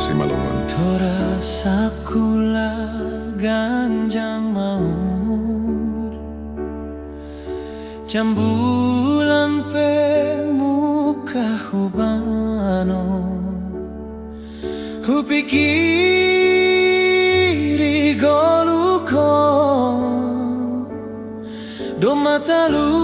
Simalungun Tora sakula ganjang maur Jambulan pe muka hubano Hupikiri golukon Do matalu